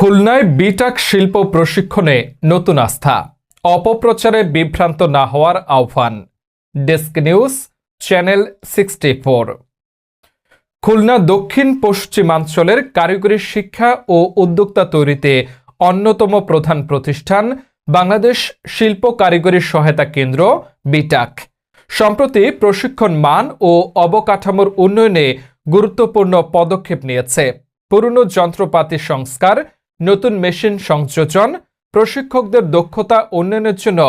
খুলনায় বিটাক শিল্প প্রশিক্ষণে নতুন আস্থা, অপপ্রচারে বিভ্রান্ত না হওয়ার আহ্বান। Desk news, channel 64। খুলনা দক্ষিণ পশ্চিমাঞ্চলের কারিগরি শিক্ষা ও উদ্যোক্তা তৈরিতে অন্যতম প্রধান প্রতিষ্ঠান বাংলাদেশ শিল্প কারিগরি সহায়তা কেন্দ্র বিটাক সম্প্রতি প্রশিক্ষণ মান ও অবকাঠামোর উন্নয়নে গুরুত্বপূর্ণ পদক্ষেপ নিয়েছে। পুরনো যন্ত্রপাতি সংস্কার, নতুন মেশিন সংযোজন, প্রশিক্ষকদের দক্ষতা উন্নয়নের জন্য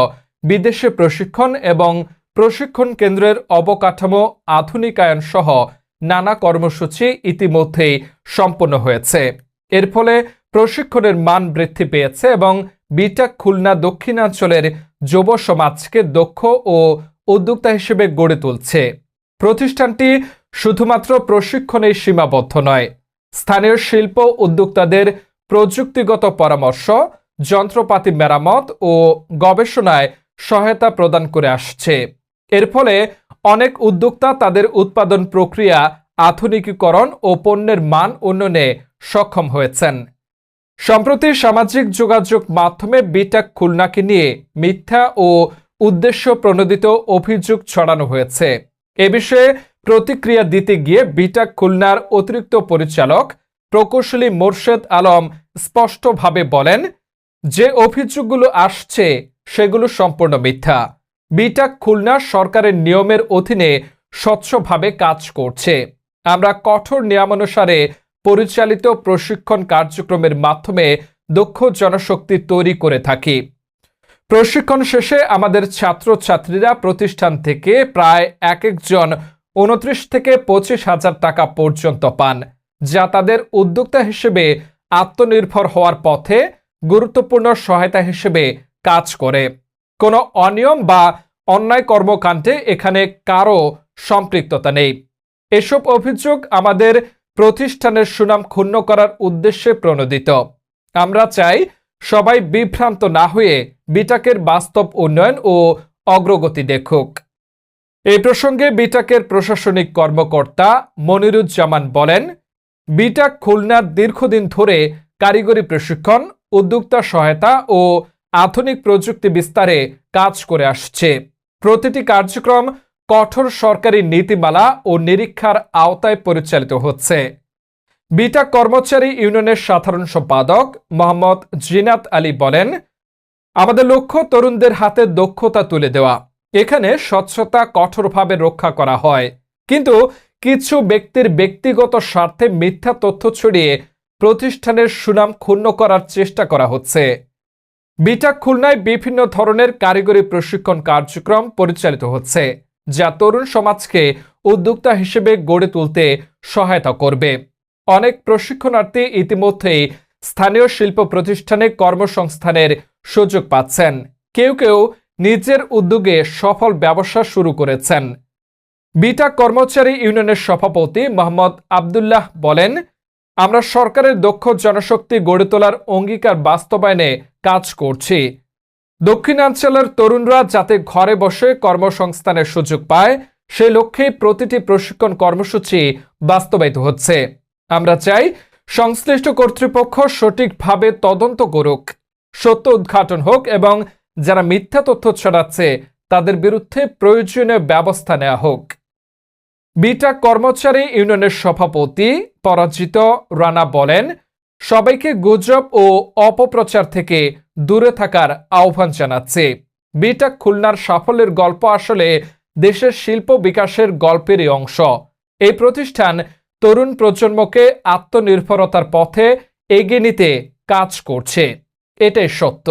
বিদেশে প্রশিক্ষণ এবং প্রশিক্ষণ কেন্দ্রের অবকাঠামো আধুনিকায়ন সহ নানা কর্মসূচি ইতিমধ্যেই সম্পন্ন হয়েছে। এর ফলে প্রশিক্ষণের মান বৃদ্ধি পেয়েছে এবং বিটাক খুলনা দক্ষিণাঞ্চলের যুব সমাজকে দক্ষ ও উদ্যোক্তা হিসেবে গড়ে তুলছে। প্রতিষ্ঠানটি শুধুমাত্র প্রশিক্ষণেই সীমাবদ্ধ নয়, স্থানীয় শিল্প উদ্যোক্তাদের প্রযুক্তিগত পরামর্শ, যন্ত্রপাতি মেরামত ও গবেষণায় সহায়তা প্রদান করে আসছে। এর ফলে অনেক উদ্যোক্তা তাদের উৎপাদন প্রক্রিয়া আধুনিকীকরণ ও পণ্যের মান উন্নয়নে সক্ষম হয়েছেন। সম্প্রতি সামাজিক যোগাযোগ মাধ্যমে বিটাক খুলনাকে নিয়ে মিথ্যা ও উদ্দেশ্য প্রণোদিত অভিযোগ ছড়ানো হয়েছে। এ বিষয়ে প্রতিক্রিয়া দিতে গিয়ে বিটাক খুলনার অতিরিক্ত পরিচালক প্রকৌশলী মোর্শেদ আলম স্পষ্টভাবে বলেন, যে অভিযোগগুলো আসছে সেগুলো সম্পূর্ণ মিথ্যা। বিটাক খুলনা সরকারের নিয়মের অধীনে স্বচ্ছভাবে কাজ করছে। আমরা কঠোর নিয়মানুসারে পরিচালিত প্রশিক্ষণ কার্যক্রমের মাধ্যমে দক্ষ জনশক্তি তৈরি করে থাকি। প্রশিক্ষণ শেষে আমাদের ছাত্রছাত্রীরা প্রতিষ্ঠান থেকে প্রায় এক একজন 29 থেকে 25,000 টাকা পর্যন্ত পান, যা তাদের উদ্যোক্তা হিসেবে আত্মনির্ভর হওয়ার পথে গুরুত্বপূর্ণ সহায়তা হিসেবে কাজ করে। কোনো অনিয়ম বা অন্যায় কর্মকাণ্ডে এখানে কারো সম্পৃক্ততা নেই। এসব অভিযোগ আমাদের প্রতিষ্ঠানের সুনাম ক্ষুণ্ণ করার উদ্দেশ্যে প্রণোদিত। আমরা চাই সবাই বিভ্রান্ত না হয়ে বিটাকের বাস্তব উন্নয়ন ও অগ্রগতি দেখুক। এই প্রসঙ্গে বিটাকের প্রশাসনিক কর্মকর্তা মনিরুজ্জামান বলেন, বিটাক খুলনার দীর্ঘদিন ধরে কারিগরি প্রশিক্ষণ, উদ্যোক্তা সহায়তা ও আধুনিক প্রযুক্তি বিস্তারে কাজ করে আসছে। প্রতিটি কার্যক্রম কঠোর সরকারি নীতিমালা ও নিরীক্ষার আওতায় পরিচালিত হচ্ছে। বিটাক কর্মচারী ইউনিয়নের সাধারণ সম্পাদক মোহাম্মদ জিনাত আলী বলেন, আমাদের লক্ষ্য তরুণদের হাতে দক্ষতা তুলে দেওয়া। এখানে স্বচ্ছতা কঠোরভাবে রক্ষা করা হয়, কিন্তু কিছু ব্যক্তির ব্যক্তিগত স্বার্থে মিথ্যা তথ্য ছড়িয়ে প্রতিষ্ঠানের সুনাম ক্ষুণ্ণ করার চেষ্টা করা হচ্ছে। বিটাক খুলনায় বিভিন্ন ধরনের কারিগরি প্রশিক্ষণ কার্যক্রম পরিচালিত হচ্ছে, যা তরুণ সমাজকে উদ্যোক্তা হিসেবে গড়ে তুলতে সহায়তা করবে। অনেক প্রশিক্ষণার্থী ইতিমধ্যেই স্থানীয় শিল্প প্রতিষ্ঠানে কর্মসংস্থানের সুযোগ পাচ্ছেন। কেউ কেউ নিজের উদ্যোগে সফল ব্যবসা শুরু করেছেন। বিটাক কর্মচারী ইউনিয়নের সভাপতি মোহাম্মদ আবদুল্লাহ বলেন, আমরা সরকারের দক্ষ জনশক্তি গড়ে তোলার অঙ্গীকার বাস্তবায়নে কাজ করছি। দক্ষিণাঞ্চলের তরুণরা যাতে ঘরে বসে কর্মসংস্থানের সুযোগ পায়, সে লক্ষ্যে প্রতিটি প্রশিক্ষণ কর্মসূচি বাস্তবায়িত হচ্ছে। আমরা চাই সংশ্লিষ্ট কর্তৃপক্ষ সঠিকভাবে তদন্ত করুক, সত্য উদ্ঘাটন হোক এবং যারা মিথ্যা তথ্য ছড়াচ্ছে তাদের বিরুদ্ধে প্রয়োজনীয় ব্যবস্থা নেওয়া হোক। বিটাক কর্মচারী ইউনিয়নের সভাপতি পরাজিত রানা বলেন, সবাইকে গুজব ও অপপ্রচার থেকে দূরে থাকার আহ্বান জানাচ্ছে। বিটাক খুলনার সাফল্যের গল্প আসলে দেশের শিল্প বিকাশের গল্পেরই অংশ। এই প্রতিষ্ঠান তরুণ প্রজন্মকে আত্মনির্ভরতার পথে এগিয়ে নিতে কাজ করছে, এটাই সত্য।